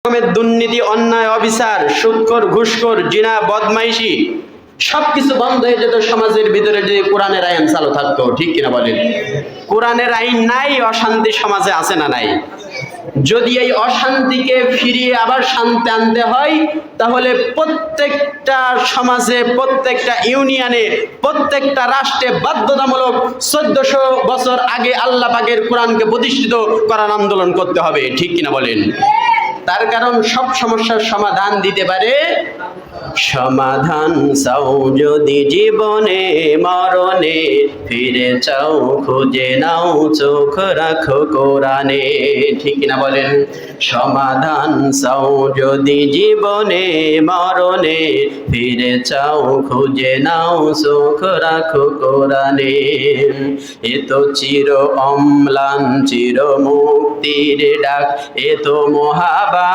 রকমের দুর্নীতি, অন্যায়, অবিচার, সুদখোর, ঘুষখোর, জিনা, বদমাইশি সবকিছু বন্ধ হয়ে যেত সমাজের ভিতরে যদি কোরআনের আইন চালু থাকতো। ঠিক কিনা বলেন? কোরআনের আইন নাই, অশান্তি সমাজে আছে না নাই? যদি এই অশান্তিকে ফিরিয়ে আবার শান্তি আনতে হয়, তাহলে প্রত্যেকটা সমাজে, প্রত্যেকটা ইউনিয়নে, প্রত্যেকটা রাষ্ট্রে বাধ্যতামূলক 1400 বছর আগে আল্লাহ পাকের কোরআনকে প্রতিষ্ঠিত করার আন্দোলন করতে হবে। ঠিক কিনা বলেন? তার কারণ সব সমস্যার সমাধান দিতে পারে। সমাধান চাও যদি জীবনে মরণে, ফিরে চাও খুঁজে নাও চোখ রাখো কোরআনে। ঠিক কিনা বলেন? সমাধান চাও যদি জীবনে মরণে, ফিরে চাও খুঁজে নাও চোখ রাখো কোরআনে। এ তো চির অম্লান চির মুক্তির ডাক, এ তো মহাবা